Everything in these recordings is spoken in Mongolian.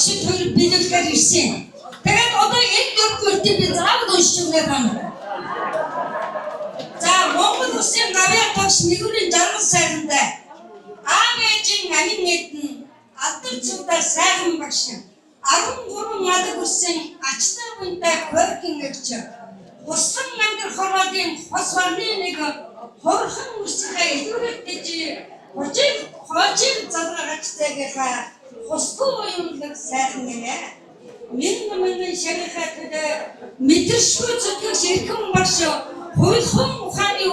багшид хоёр биелүүлгээр ирсэн. Тэгээд одоо энэ дөрвөлтийг би заавал уншиж өгнө байна. За Монгол Улсын гавьяа багш нэгүрийн жаргал сайхантай аав ээжийн амин нэгдэн алдар цугтаа сайхан багш 13 надаг үсэн ачтай бүнтэй хөргин өгч Усан мангар хороодын хос орны нэг хорхон үсгээ илүүрэгдэж хожиг задрагачтайгаа хосгүй юмлаг сайхан нэ. Миний шарихад мэдэршгүй зүтгэж ирхэн багш хуйлхан ухааны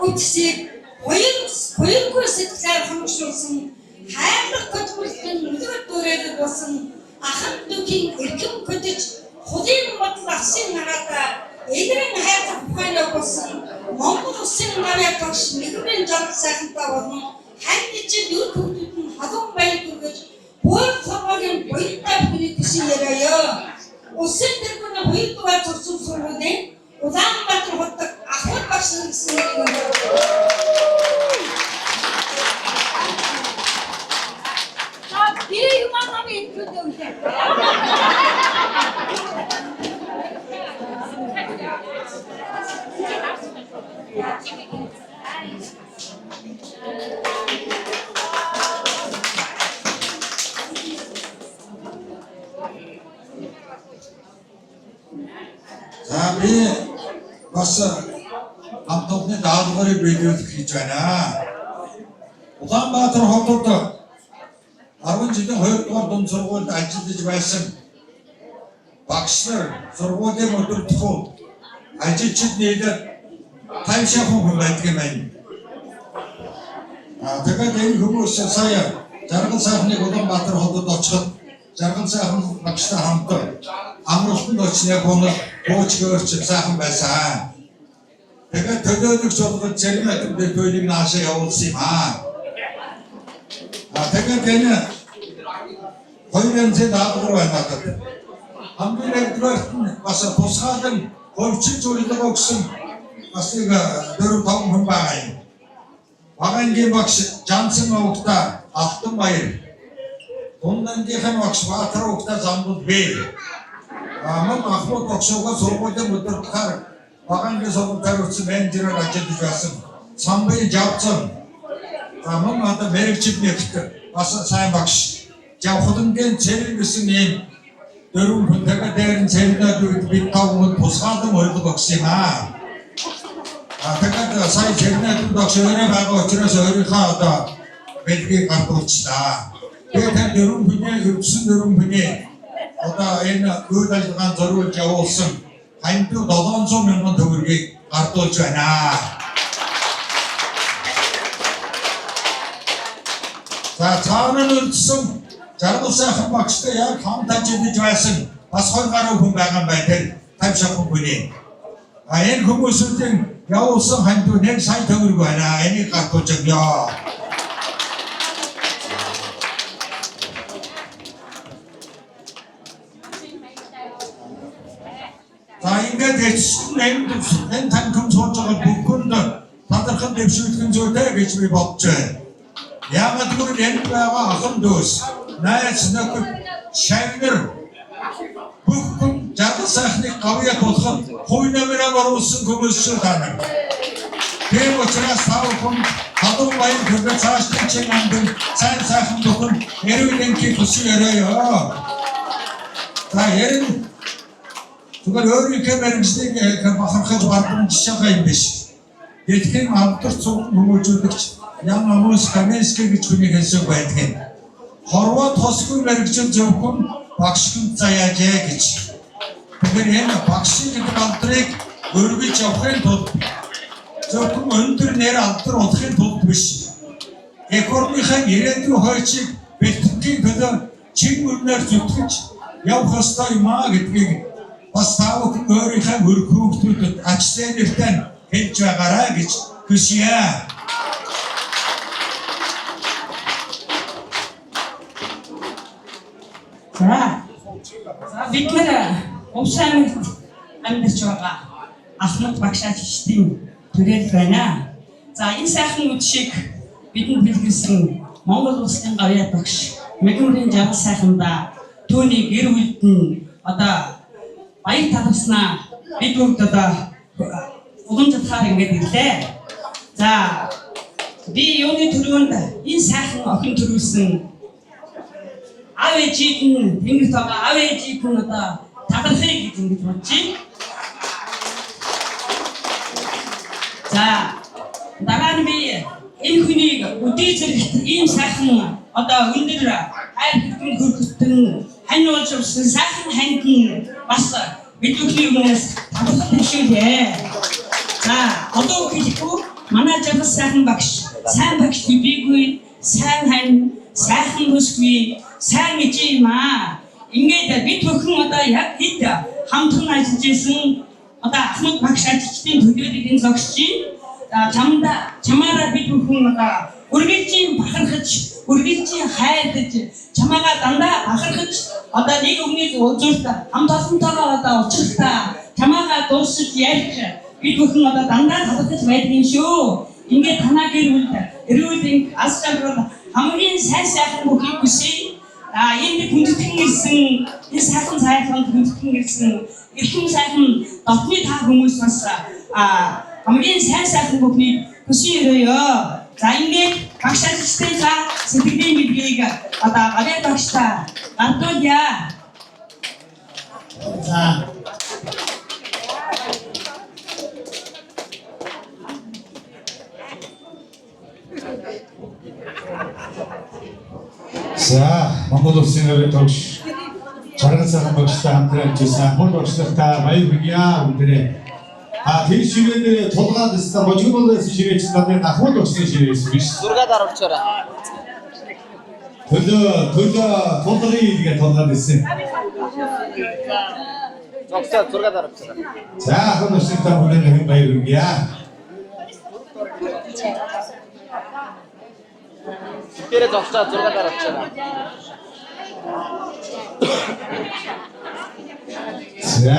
үтсийг хоёргүй сэтгэлээр хөнгөлүүлсэн хайрлах хөтөлбөрийн нөлөө дүрээр болсон ахан дүүгийн ирхэн хөтөж худын бодол агсын нагаатаа эдгэрэн хайрлах ухааны болсон Монгол Улсын гавьяа багш нэгүрийн жаргал сайхантай болон хань ижил үр хөвгүүд нь халуун баяр хүргэж бүр цогогийн буянтай бүхний төсөө яриа. Улсын тэргүүний хоёрдугаар зурсан сургуулийн Улаанбаатар хотод ахмад багш гэсэн нэг бiri юманами интродюсер. За би бас хамтдны даалгаврыг биелүүлэх гэж байна. Улаанбаатар хотод 10 жилийн 2 дугаар дунд сургуульд ажиллаж байсан багш нар сургуулийн өдөртхөө ажилчид нийлээд 50 хүн байдаг юм байна. Тэгээд энэ хүмүүс сая жаргал сайхныг Улаанбаатар хотод очиход жаргал сайхан багштай хамт амралтанд очны гоног боочгоорч сайхан байсан. Тэгээд төлөөлөгч болгож зарим хэдэн төлөвийг наашаа явуулсан юм аа. Тэгээд энэ хоёрын зэд даалгавар байна надад. Хамгийн нэгдүгээр нь бас тусгайлан хөвчл зөвлөгөө өгсөн бас нэг 4-5 хүн байгаа юм. Багангийн багш Жансан Угта Алтанбаяр, Дундангийнхэн багш Баатар Угта Замбуд Бэй. Мөн Ахмад багшгаа сургуулийн өдөртхөр Багангийн сургуульд үтсэн менежерээр ажиллаж байсан Самбай Жавцан. Мөн одоо мэрэгчд нэгт бас сайн багш. Жавхлангийн цэрэг гэсэн ийм 4 хүнтэйгээ дээр нь цэрэгнүүд бид тавд тусгаалan ойлгох гэсэн юм аа. Тэгээд сая цэрэгнүүд багш өөрөө байгаа учраас өөрийнхөө одоо бэлгийг гартуулчлаа. Тэгээд 4 хүний өвсөн 4 хүний одоо энэ үйл ажиллагаанд зориулж явуулсан 700 мянган төгрөгийг гартуулж байна. За цаана нь үлдсэн жаргал сайхан багштай яг хамт ажиллаж байсан бас 20 гаруй хүн байгаа юм байна тэр 50 хүний. Энэ хүмүүсийн явуулсан хандуу 1 сая төгрөг байна. Энийг гартуулж өгье. За ингээд энэ танхим сууж байгаа бүхэнд тодорхой дэвшүүлэх зүйтэй гэж би бодож байна. Яагаад гэвэл энэ байгаа ахын дүүс найз нөхөд шагнар бүхэн жаргал сайхныг гавьяа тулахад хувь нэмрээ оруулсан хүмүүс шүү тань. Тийм учраас тав хүн халуун баяр хүрээ цаашдын чин амдан сайн сайхан бүхэн эрүүл төсөө яриа. За ярин зүгээр өөрийнхөө баримтыг бахархаж бардамжиж юм биш. Дэлхийн алдар цуг хүмүүжүүлэгч Ян Амус Каменский гэж хүний хэлсэн байдаг. Хорвот хосгүй мэрэгчл зөвхөн багшгүй заяажээ гэж. Тэгэхээр энэ багшийн гэдэг алдрыг өргөж явахын тулд зөвхөн өндөр нэр алдар олохын тулд биш. Эх орныхаа ирээдүйн хойчийг бэлтгэхийн төлөө чин өрнөөр зүтгэж явах ёстой юм аа гэдгийг бас тав өөрийнхөө өр хүүхдүүдэд ажлын нэртэн хэлж байгаарай гэж хүсье. За бид нэр Увсаймд амьдарч байгаа Ахмад багшаачдын төрөл байна. За энэ сайхан үдшийг бидэнд бэлгэлсэн Монгол Улсын гавьяа багш Мэгүрийн жаргал сайханда түүний гэр бүлд нь одоо баяр таласнаа бид бүгд одоо уламжлахаар ингэж ирлээ. За би юуны төрөнд энэ сайхан охин төрүүлсэн аав ээжийг нь тэнгэр тоогоо аав ээжийг нь одоо талархыг гэж ингэж бодчих. За дараа нь би энэ хүнийг өдий зэрэгт ийм сайхан одоо өндөр хайр хөтөн хөргөтөн хань болж өгсөн сайхан ханд нь бас бид бүхний өмнөөс талархал төвшүүлээ. За одоо хэлэхгүй манай жаргал сайхан багш сайн багш бибигүй сайн хань сайхан бүсгүй сайн гэж юм аа. Ингээд бид бүхэн одоо яг хэд хамтран ажиллаж исэн одоо ахмад багш ажилчдын төлөөлөлийг энэ зогсож байна. Чамаараа бид бүхэн одоо үргэлжийн бахархаж, үргэлжийн хайрлаж, чамаагаа дандаа бахархаж одоо нэг өмнөд уулзуулт хамт олонтойгоо одоо уулзалтаа чамаагаа дуусгаж ярьж бид бүхэн одоо дандаа талархаж байдаг юм шүү. Ингээд танаа гэр бүл эрүүл ас жаргал хамгийн сайхан бүхийг хүсье. Энэ хүндэтгэн ирсэн энэ сайхан хүндэтгэн ирсэн эрхэм сайхан дотны та хүмүүс бас хамгийн сайхан бүхний хүсье өрөөё. За ингээд багш ажилчдынхаа сэтгэлийн мэдлэгийг одоо гавьяа багштаа гардуулъя. За Монгол Улсын өрөө тогш жаргал сайхан багштай хамтран ажилласан анхуул багшлалтаа баяр хүргье өнөрөө. Тэр ширээ тулгаад өссөн божигмолоос ширээч надад анхуул багшны ширээс биш. Зургаад оруулчаарай. Төлөө тулгыг тулгаад өссөн. Зогсоод зургаад оруулчаарай. За анхуул багштай бүгд баяр хүргье. Тэрэ зогсоод зургаад оруулчаарай. За